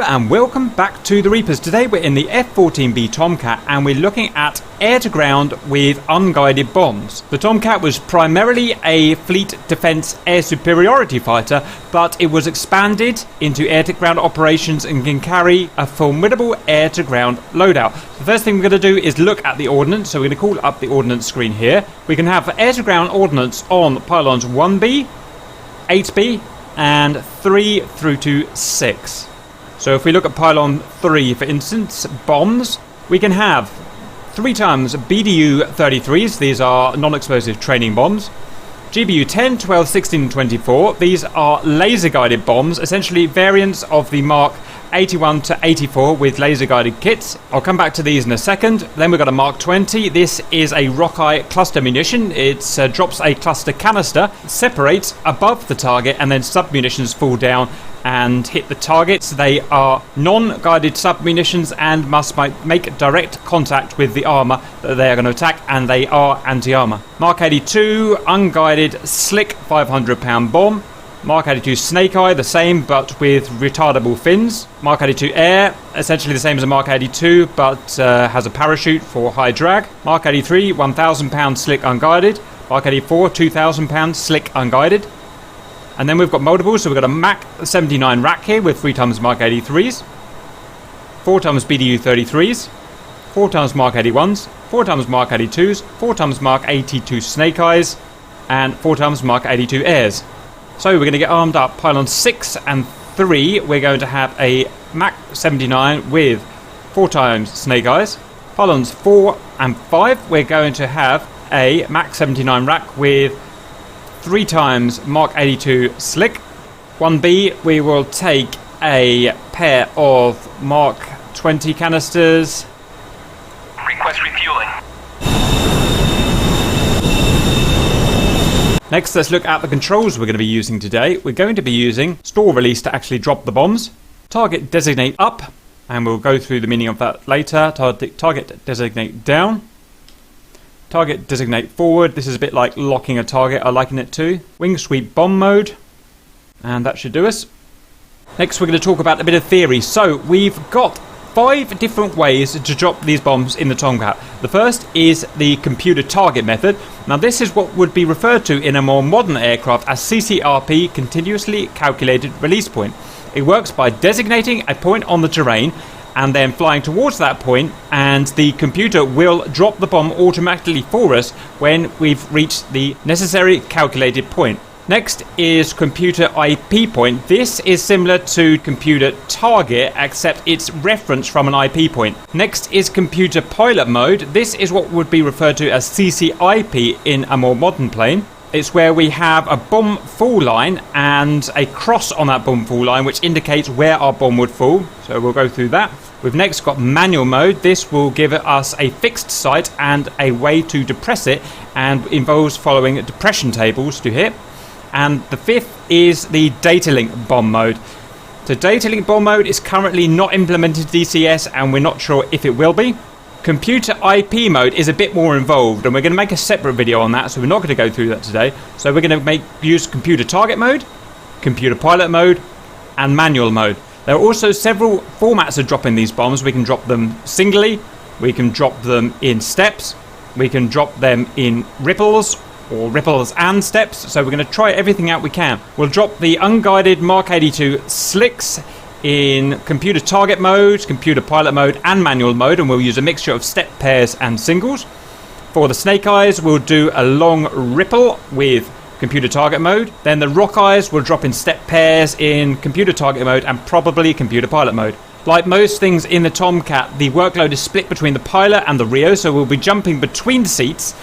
Hello and welcome back to the Reapers. Today we're in the F-14B Tomcat and we're looking at air-to-ground with unguided bombs. The Tomcat was primarily a fleet defense air superiority fighter, but it was expanded into air-to-ground operations and can carry a formidable air-to-ground loadout. The first thing we're going to do is look at the ordnance, so we're going to call up the ordnance screen here. We can have air-to-ground ordnance on pylons 1B, 8B and 3 through to 6. So if we look at pylon 3 for instance, bombs, we can have 3 times BDU 33s, these are non-explosive training bombs, GBU 10, 12, 16 and 24, these are laser guided bombs, essentially variants of the Mark 81 to 84 with laser guided kits. I'll come back to these in a second. Then we've got a Mark 20. This is a Rockeye cluster munition. It drops a cluster canister, separates above the target, and then sub munitions fall down and hit the targets. They are non-guided sub munitions and must make direct contact with the armour that they are going to attack, and they are anti-armour. Mark 82 unguided slick 500-pound bomb. Mark 82 Snake Eye, the same but with retardable fins. Mark 82 Air, essentially the same as a Mark 82 but has a parachute for high drag. Mark 83 1,000-pound slick unguided. Mark 84 2,000-pound slick unguided. And then we've got multiples, so we've got a Mac 79 rack here with 3 times Mark 83s, 4 times BDU 33s, 4 times Mark 81s, 4 times Mark 82s, 4 times Mark 82 Snake Eyes, and 4 times Mark 82 Airs. So we're going to get armed up. Pylon 6 and 3, we're going to have a Mac 79 with 4 times Snake Eyes. Pylons 4 and 5, we're going to have a Mac 79 rack with 3 times Mark 82 Slick. 1B, we will take a pair of Mark 20 canisters. Request refueling. Next, let's look at the controls we're going to be using today. We're going to be using store release to actually drop the bombs. Target designate up, and we'll go through the meaning of that later. Target designate down. Target designate forward. This is a bit like locking a target, I liken it to. Wing sweep bomb mode. And that should do us. Next, we're going to talk about a bit of theory. So, we've got 5 different ways to drop these bombs in the Tomcat. The first is the computer target method. Now this is what would be referred to in a more modern aircraft as CCRP, continuously calculated release point. It works by designating a point on the terrain and then flying towards that point, and the computer will drop the bomb automatically for us when we've reached the necessary calculated point. Next is computer IP point. This is similar to computer target, except it's referenced from an IP point. Next is computer pilot mode. This is what would be referred to as CCIP in a more modern plane. It's where we have a bomb fall line and a cross on that bomb fall line which indicates where our bomb would fall. So we'll go through that. We've next got manual mode. This will give us a fixed site and a way to depress it, and involves following depression tables to hit. And the 5th is the data link bomb mode. So data link bomb mode is currently not implemented DCS, and we're not sure if it will be. Computer IP mode is a bit more involved, and we're going to make a separate video on that, so we're not going to go through that today. So we're going to use computer target mode, computer pilot mode, and manual mode. There are also several formats of dropping these bombs. We can drop them singly, we can drop them in steps, we can drop them in ripples, or ripples and steps. So we're going to try everything out we can. We'll drop the unguided Mark 82 slicks in computer target mode, computer pilot mode and manual mode, and we'll use a mixture of step pairs and singles. For the Snake Eyes, we'll do a long ripple with computer target mode. Then the Rock Eyes will drop in step pairs in computer target mode and probably computer pilot mode. Like most things in the Tomcat, the workload is split between the pilot and the Rio, so we'll be jumping between seats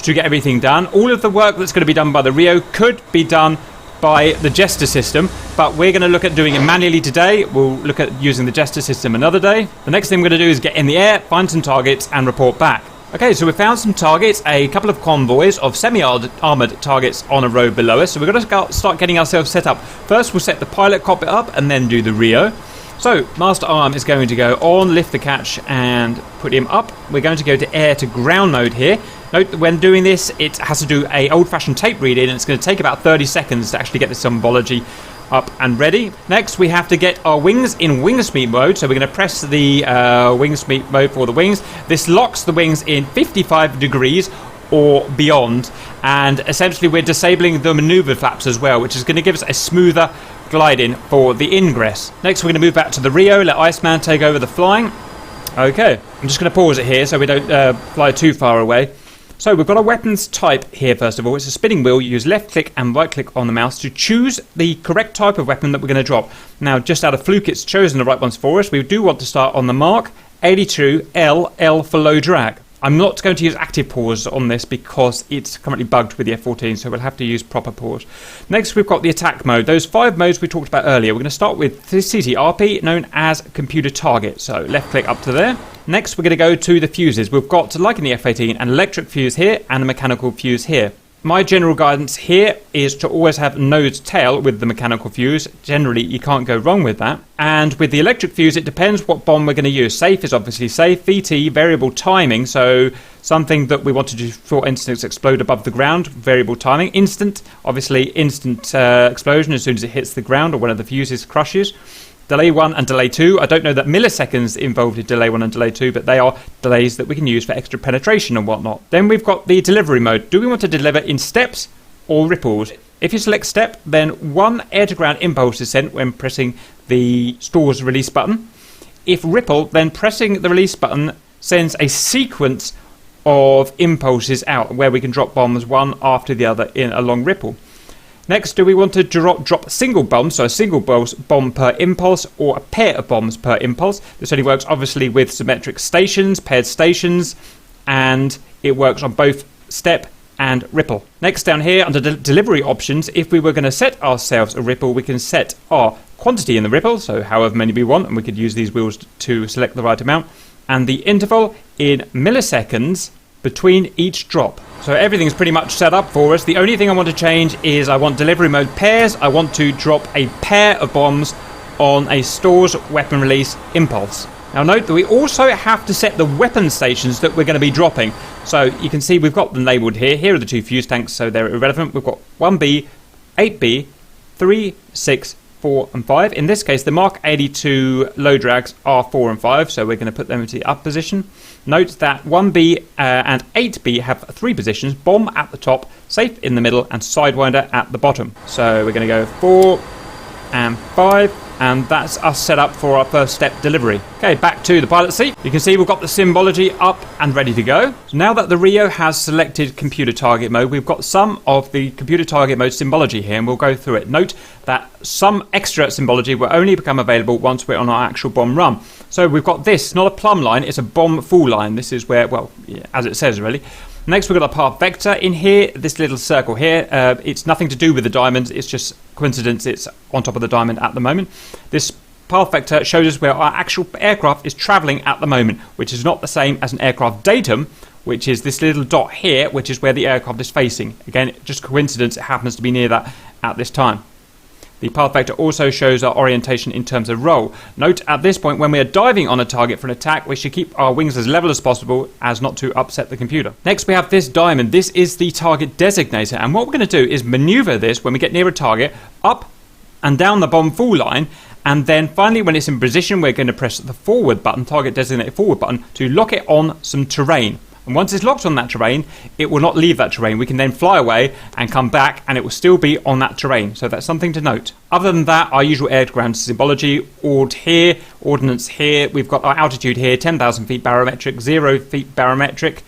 to get everything done. All of the work that's going to be done by the Rio could be done by the Jester system, but we're going to look at doing it manually today. We'll look at using the Jester system another day. The next thing we're going to do is get in the air, find some targets and report back. Okay, so we found some targets, a couple of convoys of semi-armoured targets on a road below us, so we're going to start getting ourselves set up. First we'll set the pilot cockpit up and then do the Rio. So, Master Arm is going to go on, lift the catch and put him up. We're going to go to air to ground mode here. Note that when doing this, it has to do a old-fashioned tape reading, and it's going to take about 30 seconds to actually get the symbology up and ready. Next, we have to get our wings in wing speed mode. So we're going to press the wing speed mode for the wings. This locks the wings in 55 degrees or beyond. And essentially, we're disabling the maneuver flaps as well, which is going to give us a smoother gliding for the ingress. Next, we're going to move back to the Rio. Let Iceman take over the flying. Okay, I'm just going to pause it here so we don't fly too far away. So we've got a weapons type here first of all. It's a spinning wheel. You use left click and right click on the mouse to choose the correct type of weapon that we're going to drop. Now just out of fluke it's chosen the right ones for us. We do want to start on the Mark 82 L for low drag. I'm not going to use active pause on this because it's currently bugged with the F-14, so we'll have to use proper pause. Next, we've got the attack mode. Those 5 modes we talked about earlier. We're going to start with the CTRP, known as computer target. So left click up to there. Next, we're going to go to the fuses. We've got, like in the F-18, an electric fuse here and a mechanical fuse here. My general guidance here is to always have nose tail with the mechanical fuse. Generally, you can't go wrong with that. And with the electric fuse, it depends what bomb we're going to use. Safe is obviously safe. VT, variable timing. So something that we want to do, for instance, explode above the ground. Variable timing. Instant, obviously instant explosion as soon as it hits the ground or one of the fuses crushes. Delay 1 and delay 2. I don't know that milliseconds involved in delay 1 and delay 2, but they are delays that we can use for extra penetration and whatnot. Then we've got the delivery mode. Do we want to deliver in steps or ripples? If you select step, then 1 air-to-ground impulse is sent when pressing the stores release button. If ripple, then pressing the release button sends a sequence of impulses out where we can drop bombs one after the other in a long ripple. Next, do we want to drop single bombs, so a single bomb per impulse, or a pair of bombs per impulse? This only works obviously with symmetric stations, paired stations, and it works on both step and ripple. Next, down here under delivery options, if we were going to set ourselves a ripple, we can set our quantity in the ripple, so however many we want, and we could use these wheels to select the right amount, and the interval in milliseconds between each drop. So everything's pretty much set up for us. The only thing I want to change is I want delivery mode pairs. I want to drop a pair of bombs on a store's weapon release impulse. Now note that we also have to set the weapon stations that we're going to be dropping. So you can see we've got them labelled here. Here are the 2 fuse tanks, so they're irrelevant. We've got 1B, 8B, 3, 6, 4 and 5. In this case, the Mark 82 low drags are 4 and 5, so we're going to put them into the up position. Note that 1B and 8B have 3 positions, bomb at the top, safe in the middle, and sidewinder at the bottom. So we're going to go 4 and 5, and that's us set up for our first step delivery. Okay, back to the pilot seat. You can see we've got the symbology up and ready to go. So now that the Rio has selected computer target mode, we've got some of the computer target mode symbology here, and we'll go through it. Note that some extra symbology will only become available once we're on our actual bomb run. So we've got this, not a plumb line, it's a bomb full line. This is where, well, yeah, as it says really. Next we've got a path vector in here, this little circle here. It's nothing to do with the diamonds, it's just coincidence it's on top of the diamond at the moment. This path vector shows us where our actual aircraft is travelling at the moment, which is not the same as an aircraft datum, which is this little dot here, which is where the aircraft is facing. Again, just coincidence, it happens to be near that at this time. The path vector also shows our orientation in terms of roll. Note at this point, when we are diving on a target for an attack, we should keep our wings as level as possible as not to upset the computer. Next, we have this diamond. This is the target designator, and what we're going to do is maneuver this when we get near a target up and down the bomb full line, and then finally when it's in position, we're going to press the forward button, target designator forward button, to lock it on some terrain. And once it's locked on that terrain, it will not leave that terrain. We can then fly away and come back and it will still be on that terrain. So that's something to note. Other than that, our usual air-to-ground symbology, Ord here, Ordnance here. We've got our altitude here, 10,000 feet barometric, 0 feet barometric.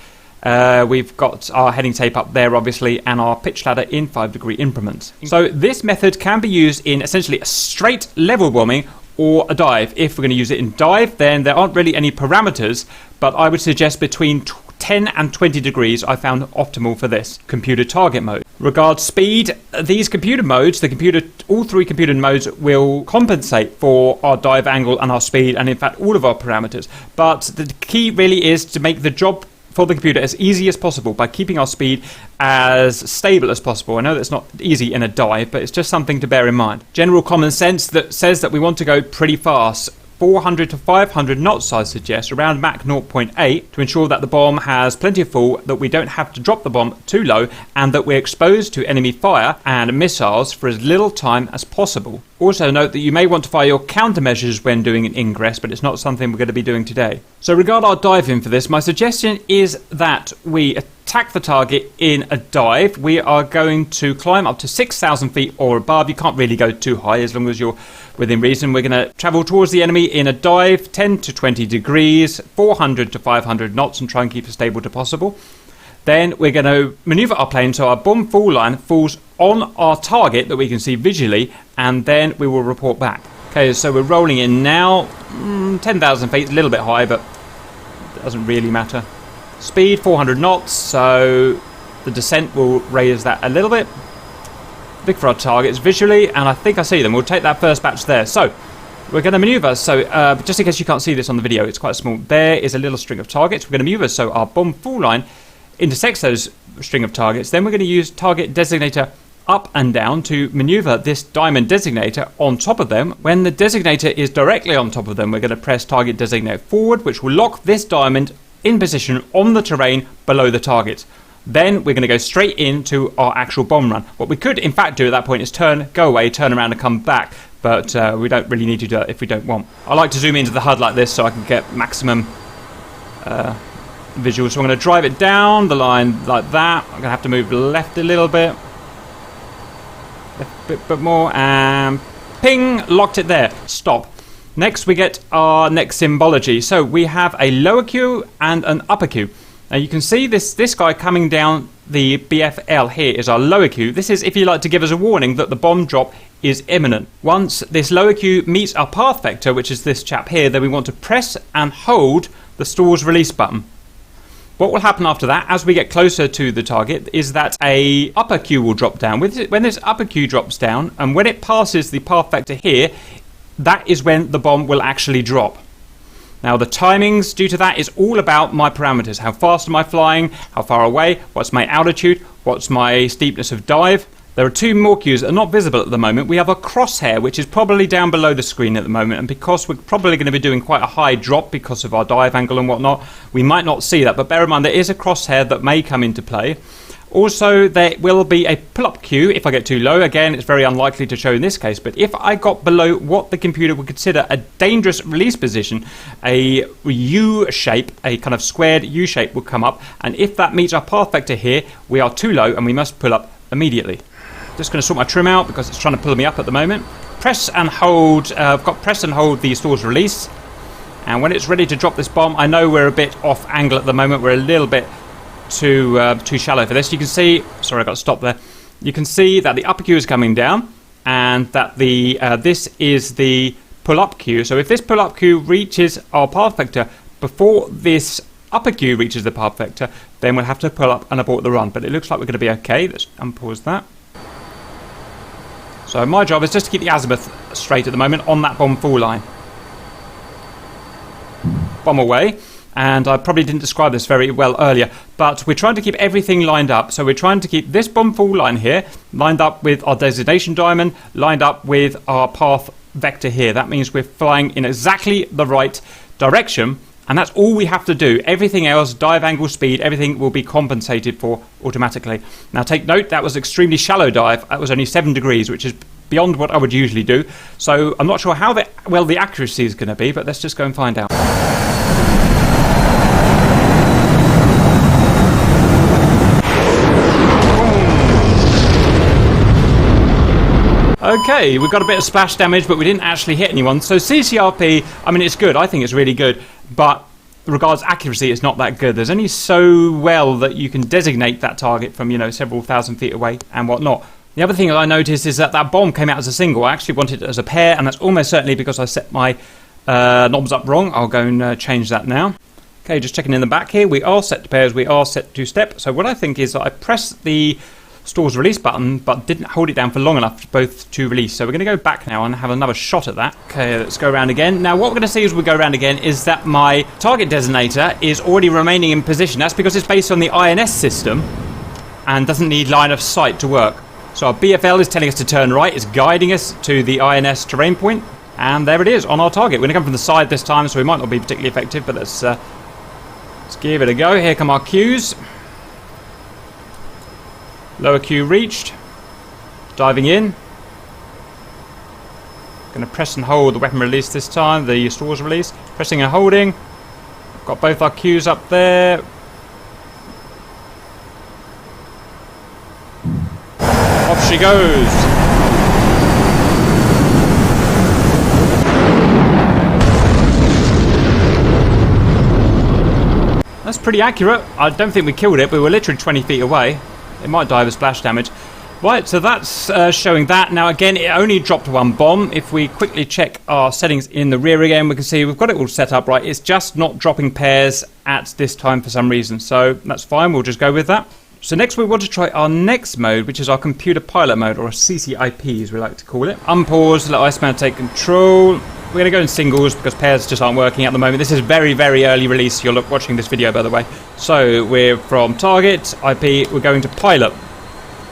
We've got our heading tape up there, obviously, and our pitch ladder in 5-degree increments. So this method can be used in essentially a straight level bombing or a dive. If we're going to use it in dive, then there aren't really any parameters, but I would suggest between 10 and 20 degrees I found optimal for this computer target mode. Regards speed, these computer modes, all 3 computer modes will compensate for our dive angle and our speed, and in fact all of our parameters. But the key really is to make the job for the computer as easy as possible by keeping our speed as stable as possible. I know that's not easy in a dive, but it's just something to bear in mind. General common sense that says that we want to go pretty fast. 400 to 500 knots, I suggest, around Mach 0.8, to ensure that the bomb has plenty of fuel, that we don't have to drop the bomb too low, and that we're exposed to enemy fire and missiles for as little time as possible. Also note that you may want to fire your countermeasures when doing an ingress, but it's not something we're going to be doing today. So regard our dive-in for this. My suggestion is that we attack the target in a dive. We are going to climb up to 6,000 feet or above. You can't really go too high as long as you're within reason. We're going to travel towards the enemy in a dive, 10 to 20 degrees, 400 to 500 knots, and try and keep as stable as possible. Then we're going to maneuver our plane so our bomb fall line falls on our target that we can see visually, and then we will report back. Okay, so we're rolling in now. 10,000 feet, a little bit high, but it doesn't really matter. Speed 400 knots, so the descent will raise that a little bit. Look for our targets visually, and I think I see them. We'll take that first batch there. So we're going to maneuver. So just in case you can't see this on the video, it's quite small. There is a little string of targets. We're going to maneuver so our bomb fall line intersects those string of targets. Then we're going to use target designator up and down to maneuver this diamond designator on top of them. When the designator is directly on top of them, we're going to press target designator forward, which will lock this diamond in position on the terrain below the target. Then we're going to go straight into our actual bomb run. What we could in fact do at that point is turn, go away, turn around and come back, but we don't really need to do that if we don't want. I like to zoom into the HUD like this so I can get maximum visuals. So I'm going to drive it down the line like that. I'm going to have to move left a little bit. Left a bit more, and ping, locked it there. Stop. Next we get our next symbology. So we have a lower Q and an upper Q. Now you can see this guy coming down the BFL here is our lower Q. This is if you like to give us a warning that the bomb drop is imminent. Once this lower Q meets our path vector, which is this chap here, then we want to press and hold the stores release button. What will happen after that, as we get closer to the target, is that a upper Q will drop down. When this upper Q drops down, and when it passes the path vector here, that is when the bomb will actually drop. Now the timings due to that is all about my parameters. How fast am I flying? How far away? What's my altitude? What's my steepness of dive? There are two more Qs that are not visible at the moment. We have a crosshair, which is probably down below the screen at the moment, and because we're probably going to be doing quite a high drop because of our dive angle and whatnot, we might not see that. But bear in mind, there is a crosshair that may come into play. Also, there will be a pull-up Q if I get too low. Again, it's very unlikely to show in this case, but if I got below what the computer would consider a dangerous release position, a U shape, a kind of squared U shape will come up, and if that meets our path vector here, we are too low and we must pull up immediately. Just going to sort my trim out because it's trying to pull me up at the moment. Press and hold. I've got press and hold the stores release, and when it's ready to drop this bomb, I know we're a bit off angle at the moment. We're a little bit too shallow for this. You can see, sorry, I got to stop there. You can see that the upper Q is coming down, and that the this is the pull-up Q. So if this pull-up Q reaches our path vector before this upper Q reaches the path vector, then we'll have to pull up and abort the run. But it looks like we're going to be okay. Let's unpause that. So my job is just to keep the azimuth straight at the moment on that bomb fall line. Bomb away. And I probably didn't describe this very well earlier, but we're trying to keep everything lined up. So we're trying to keep this bomb fall line here lined up with our designation diamond, lined up with our path vector here. That means we're flying in exactly the right direction, and that's all we have to do. Everything else, dive angle, speed, everything will be compensated for automatically. Now take note, that was extremely shallow dive. That was only 7 degrees, which is beyond what I would usually do. So I'm not sure how well the accuracy is going to be, but let's just go and find out. Okay, we've got a bit of splash damage, but we didn't actually hit anyone. So CCRP, I mean, it's good. I think it's really good. But regards accuracy, it's not that good. There's only so well that you can designate that target from, you know, several thousand feet away and whatnot. The other thing that I noticed is that bomb came out as a single. I actually wanted it as a pair, and that's almost certainly because I set my knobs up wrong. I'll go and change that now. Okay, just checking in the back here. We are set to pairs. We are set to step. So what I think is that I pressed the stores release button but didn't hold it down for long enough both to release. So we're going to go back now and have another shot at that. Okay, let's go around again. Now what we're going to see as we go around again is that my target designator is already remaining in position. That's because it's based on the INS system and doesn't need line of sight to work. So our BFL is telling us to turn right. It's guiding us to the INS terrain point, and there it is on our target. We're going to come from the side this time, so we might not be particularly effective, but let's give it a go. Here come our Qs. Lower Q reached. Diving in. Going to press and hold the weapon release this time, the stores release. Pressing and holding. Got both our cues up there. Off she goes. That's pretty accurate. I don't think we killed it, but we were literally 20 feet away. It might die with splash damage. Right, so that's showing that. Now again, it only dropped one bomb. If we quickly check our settings in the rear again, we can see we've got it all set up right. It's just not dropping pairs at this time for some reason. So that's fine, we'll just go with that. So next we want to try our next mode, which is our computer pilot mode, or a CCIP as we like to call it. Unpause, let Iceman take control. We're going to go in singles because pairs just aren't working at the moment. This is very, very early release. You're watching this video, by the way. So we're from target, IP, we're going to pilot.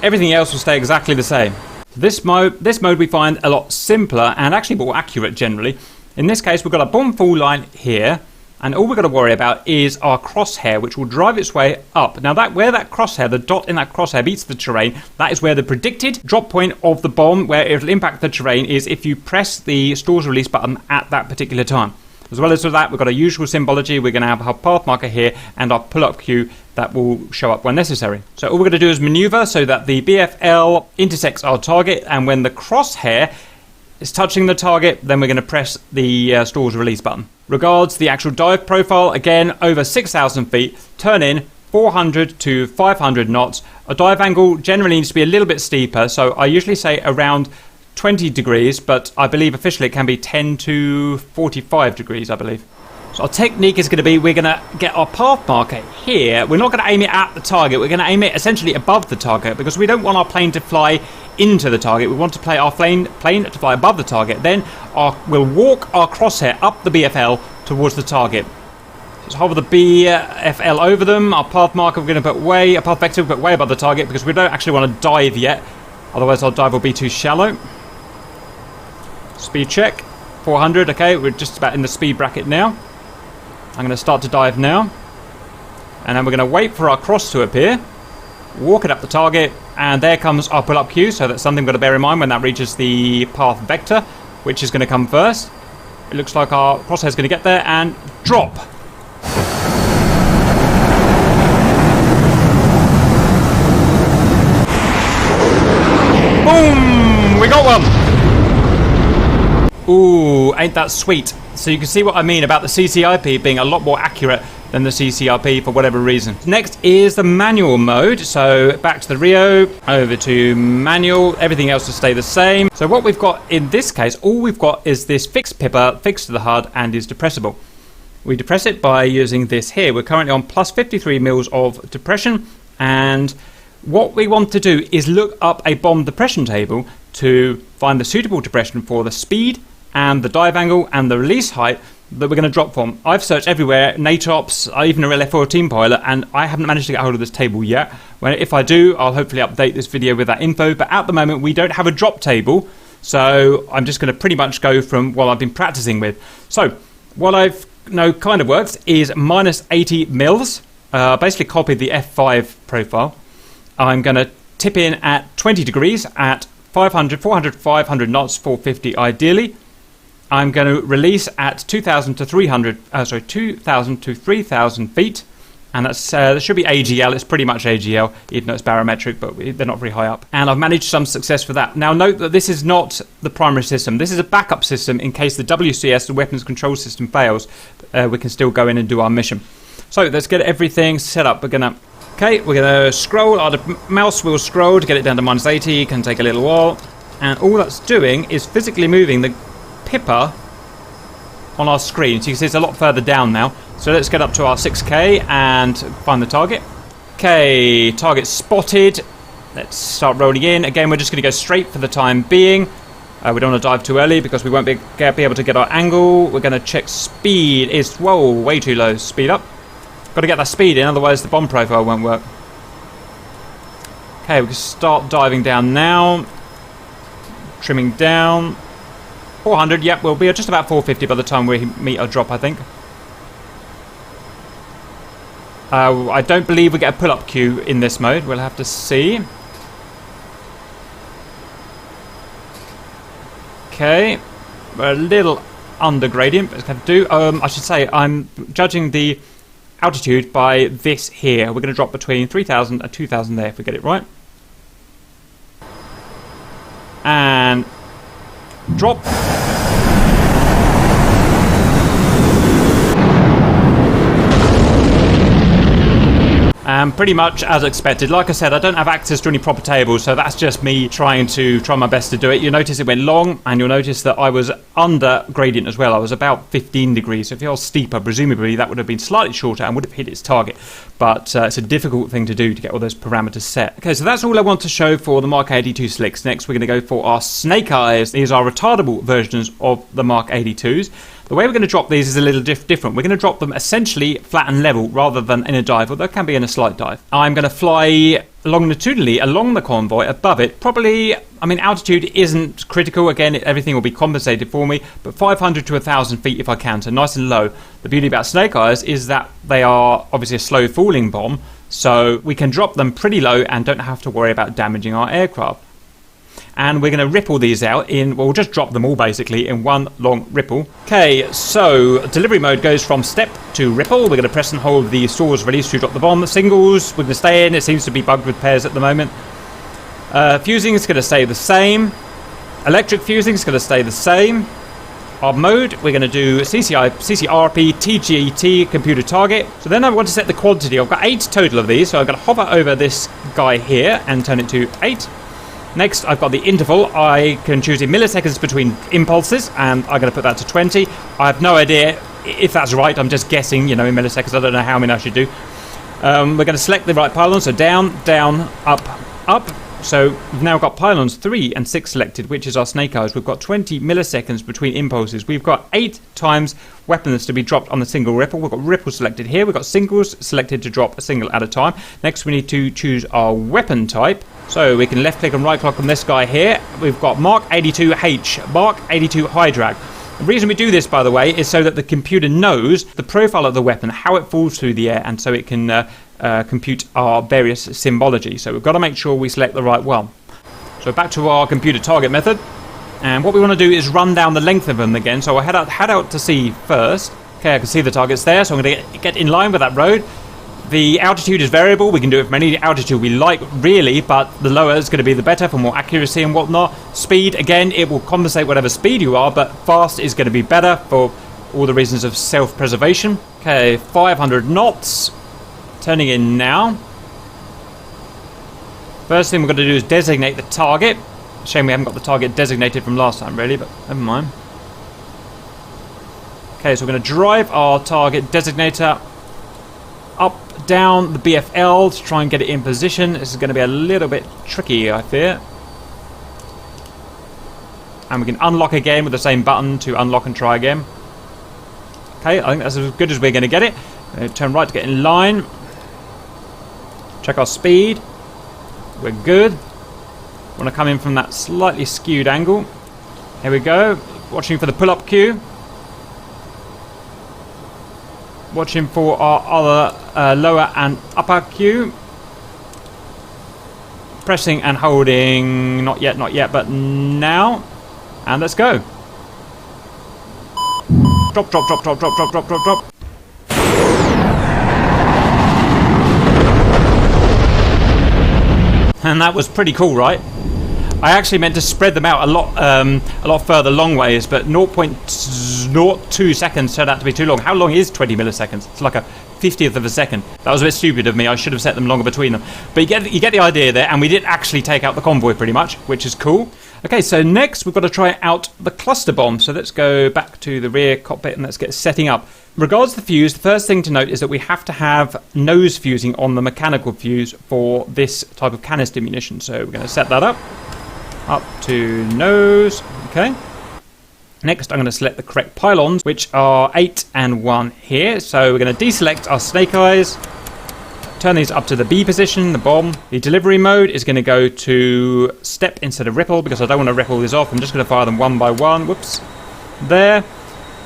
Everything else will stay exactly the same. This mode we find a lot simpler and actually more accurate generally. In this case, we've got a bomb fall line here, and all we've got to worry about is our crosshair, which will drive its way up. Now, where that crosshair, the dot in that crosshair meets the terrain, that is where the predicted drop point of the bomb, where it'll impact the terrain, is if you press the stores release button at that particular time. As well as that, we've got a usual symbology. We're going to have our path marker here and our pull-up cue that will show up when necessary. So all we're going to do is maneuver so that the BFL intersects our target, and when the crosshair is touching the target, then we're going to press the stores release button. Regards the actual dive profile, again, over 6,000 feet, turn in 400 to 500 knots. A dive angle generally needs to be a little bit steeper, so I usually say around 20 degrees, but I believe officially it can be 10 to 45 degrees, I believe. So our technique is going to be, we're going to get our path marker here. We're not going to aim it at the target. We're going to aim it essentially above the target, because we don't want our plane to fly into the target. We want to play our plane to fly above the target. Then we'll walk our crosshair up the BFL towards the target. Just hover the BFL over them. Our path marker we're going to put our path vector we'll put way above the target, because we don't actually want to dive yet. Otherwise our dive will be too shallow. Speed check, 400, okay, we're just about in the speed bracket now. I'm going to start to dive now. And then we're going to wait for our cross to appear. Walk it up the target, and there comes our pull-up cue, so that's something we've got to bear in mind when that reaches the path vector, which is going to come first. It looks like our crosshair is going to get there, and drop. Boom! We got one! Ooh, ain't that sweet. So you can see what I mean about the CCIP being a lot more accurate than the CCRP for whatever reason. Next is the manual mode. So back to the Rio, over to manual, everything else will stay the same. So what we've got in this case, all we've got is this fixed pipper fixed to the HUD and is depressible. We depress it by using this here. We're currently on plus 53 mils of depression, and what we want to do is look up a bomb depression table to find the suitable depression for the speed and the dive angle and the release height that we're going to drop from. I've searched everywhere, NATOPS, even a real F-14 pilot, and I haven't managed to get hold of this table yet. If I do, I'll hopefully update this video with that info, but at the moment we don't have a drop table, so I'm just going to pretty much go from what I've been practicing with. So what I've know kind of works is minus 80 mils, basically copied the F5 profile. I'm going to tip in at 20 degrees at 400, 500 knots, 450 ideally. I'm going to release at 2,000 to 3,000 feet, and that should be AGL. It's pretty much AGL, even though it's barometric, but they're not very high up. And I've managed some success for that. Now note that this is not the primary system. This is a backup system in case the WCS, the weapons control system, fails. We can still go in and do our mission. So let's get everything set up. We're going to scroll. Our mouse will scroll to get it down to minus 80. It can take a little while. And all that's doing is physically moving the pipper on our screen. So you can see it's a lot further down now. So let's get up to our 6K and find the target. Okay, target spotted. Let's start rolling in. Again, we're just going to go straight for the time being. We don't want to dive too early because we won't be able to get our angle. We're going to check speed. It's, whoa, way too low. Speed up. Got to get that speed in, otherwise the bomb profile won't work. Okay, we can start diving down now. Trimming down. 400, yep, we'll be just about 450 by the time we meet our drop, I think. I don't believe we get a pull-up cue in this mode. We'll have to see. Okay. We're a little under gradient, but it's going to do. I should say I'm judging the altitude by this here. We're going to drop between 3,000 and 2,000 there if we get it right. And drop. Pretty much as expected. Like I said, I don't have access to any proper tables, so that's just me trying my best to do it. You'll notice it went long, and you'll notice that I was under gradient as well. I was about 15 degrees. So if it was steeper, presumably that would have been slightly shorter and would have hit its target. But it's a difficult thing to do to get all those parameters set. Okay, so that's all I want to show for the Mark 82 slicks. Next, we're going to go for our snake eyes. These are retardable versions of the Mark 82s. The way we're going to drop these is a little different. We're going to drop them essentially flat and level rather than in a dive, although it can be in a slight dive. I'm going to fly longitudinally along the convoy above it. Probably, I mean, altitude isn't critical. Again, everything will be compensated for me, but 500 to 1,000 feet if I can, so nice and low. The beauty about snake eyes is that they are obviously a slow falling bomb, so we can drop them pretty low and don't have to worry about damaging our aircraft. And we're going to ripple these out in, well, we'll just drop them all basically in one long ripple. Okay, so delivery mode goes from step to ripple. We're going to press and hold the stores release to drop the bomb. Singles, we're going to stay in. It seems to be bugged with pairs at the moment. Fusing is going to stay the same. Electric fusing is going to stay the same. Our mode, we're going to do CCRP, TGT, computer target. So then I want to set the quantity. I've got 8 total of these, so I'm going to hover over this guy here and turn it to 8. Next, I've got the interval. I can choose in milliseconds between impulses, and I'm going to put that to 20. I have no idea if that's right. I'm just guessing, in milliseconds. I don't know how many I should do. We're going to select the right pylon, so down, down, up, up. So we've now got pylons 3 and 6 selected, which is our snake eyes. We've got 20 milliseconds between impulses. We've got 8 times weapons to be dropped on the single ripple. We've got ripple selected here. We've got singles selected to drop a single at a time. Next, we need to choose our weapon type. So we can left click and right click on this guy here. We've got Mark 82H, Mark 82 high drag. The reason we do this, by the way, is so that the computer knows the profile of the weapon, how it falls through the air, and so it can compute our various symbology. So we've got to make sure we select the right one. So back to our computer target method. And what we want to do is run down the length of them again. So I'll head out to sea first. Okay, I can see the targets there, so I'm going to get in line with that road. The altitude is variable. We can do it from any altitude we like, really, but the lower is going to be the better for more accuracy and whatnot. Speed, again, it will compensate whatever speed you are, but fast is going to be better for all the reasons of self-preservation. Okay, 500 knots. Turning in now. First thing we're going to do is designate the target. Shame we haven't got the target designated from last time, really, but never mind. Okay, so we're going to drive our target designator up, down the BFL to try and get it in position. This is going to be a little bit tricky, I fear. And we can unlock again with the same button to unlock and try again. Okay, I think that's as good as we're going to get it. Turn right to get in line. Check our speed. We're good. Want to come in from that slightly skewed angle. Here we go. Watching for the pull-up cue. Watching for our other lower and upper cue. Pressing and holding. Not yet, but now. And let's go. Drop, drop, drop, drop, drop, drop, drop, drop, drop. And that was pretty cool, right? I actually meant to spread them out a lot further long ways, but 0.02 seconds turned out to be too long. How long is 20 milliseconds? It's like a 50th of a second. That was a bit stupid of me. I should have set them longer between them. But you get the idea there, and we did actually take out the convoy pretty much, which is cool. Okay, so next we've got to try out the cluster bomb. So let's go back to the rear cockpit and let's get setting up. Regards to the fuse, the first thing to note is that we have to have nose fusing on the mechanical fuse for this type of canister munition. So we're going to set that up to nose. Okay. Next, I'm going to select the correct pylons, which are 8 and 1 here. So we're going to deselect our snake eyes. Turn these up to the B position, the bomb. The delivery mode is going to go to step instead of ripple because I don't want to ripple these off. I'm just going to fire them one by one. Whoops. There.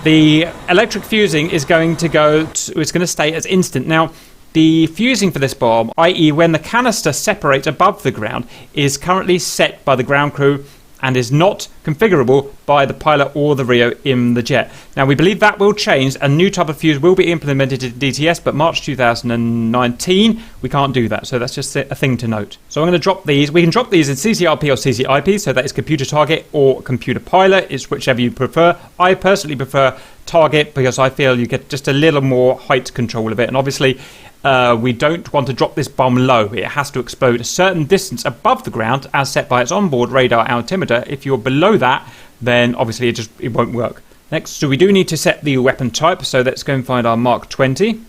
The electric fusing is going to it's going to stay as instant. Now, the fusing for this bomb, i.e. when the canister separates above the ground, is currently set by the ground crew and is not configurable by the pilot or the Rio in the jet. Now, we believe that will change. A new type of fuse will be implemented in DCS, but March 2019, we can't do that. So that's just a thing to note. So I'm going to drop these. We can drop these in CCRP or CCIP, so that is computer target or computer pilot. It's whichever you prefer. I personally prefer target because I feel you get just a little more height control of it. And obviously, we don't want to drop this bomb low. It has to explode a certain distance above the ground as set by its onboard radar altimeter. If you're below that, then obviously it won't work. Next, so we do need to set the weapon type. So let's go and find our Mark 20.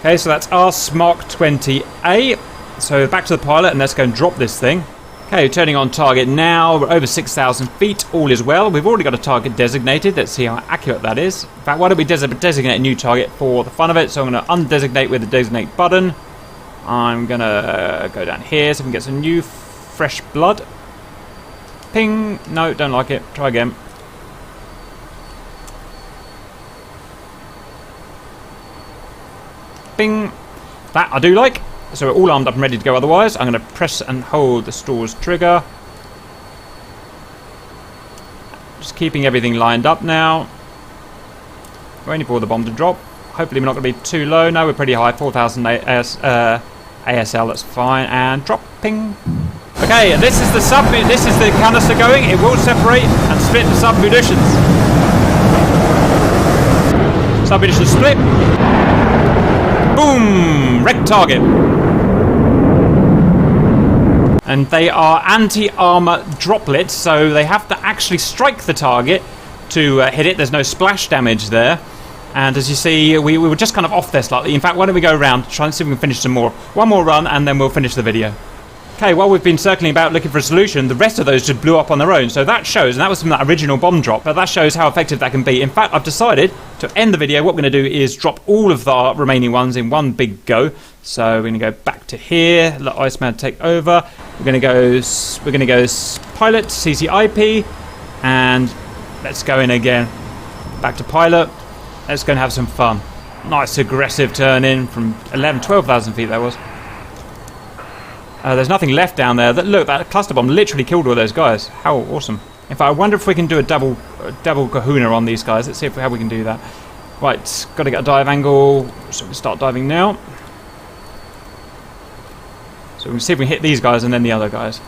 Okay, so that's our Mark 20A. So back to the pilot and let's go and drop this thing. Okay, turning on target now. We're over 6,000 feet. All is well. We've already got a target designated. Let's see how accurate that is. In fact, why don't we designate a new target for the fun of it? So I'm going to undesignate with the designate button. I'm going to go down here so we can get some new fresh blood. Ping. No, don't like it. Try again. Bing. That I do like. So we're all armed up and ready to go otherwise. I'm going to press and hold the stores trigger. Just keeping everything lined up now. Waiting for the bomb to drop. Hopefully we're not going to be too low. No, we're pretty high. 4,000 ASL, that's fine. And drop. Ping. Okay, this is the canister going. It will separate and split the sub-munitions. Sub-munitions split. Boom! Wreck target. And they are anti-armor droplets, so they have to actually strike the target to hit it. There's no splash damage there. And as you see, we were just kind of off there slightly. In fact, why don't we go around, try and see if we can finish some more. One more run, and then we'll finish the video. Okay, while we've been circling about looking for a solution, the rest of those just blew up on their own. So that shows, and that was from that original bomb drop, but that shows how effective that can be. In fact, I've decided to end the video. What we're going to do is drop all of the remaining ones in one big go. So we're going to go back to here, let Iceman take over. We're going to go pilot, CCIP, and let's go in again. Back to pilot. Let's go and have some fun. Nice aggressive turn in from 12,000 feet that was. There's nothing left down there. Look, that cluster bomb literally killed all those guys. How awesome. In fact, I wonder if we can do a double kahuna on these guys. Let's see how we can do that. Right, got to get a dive angle. So we can start diving now. So we can see if we hit these guys and then the other guys.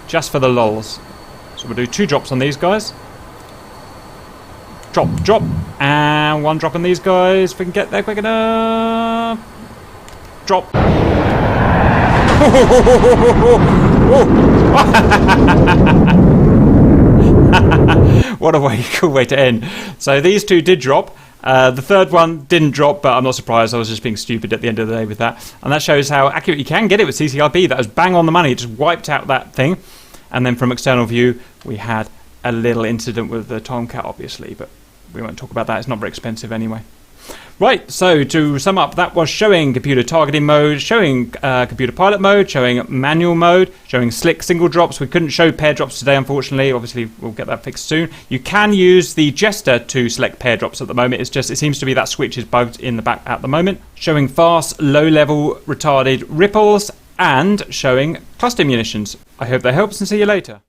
Just for the lols. So we'll do 2 drops on these guys. Drop, drop. And 1 drop on these guys. If we can get there quick enough. Drop. What a cool way to end. So these 2 did drop. The third one didn't drop, but I'm not surprised. I was just being stupid at the end of the day with that. And that shows how accurate you can get it with CCRP. That was bang on the money. It just wiped out that thing. And then from external view, we had a little incident with the Tomcat, obviously. But we won't talk about that. It's not very expensive anyway. Right, so to sum up, that was showing computer targeting mode, showing computer pilot mode, showing manual mode, showing slick single drops. We couldn't show pair drops today, unfortunately. Obviously, we'll get that fixed soon. You can use the gesture to select pair drops at the moment. It's just, it seems to be that switch is bugged in the back at the moment. Showing fast, low-level, retarded ripples, and showing cluster munitions. I hope that helps and see you later.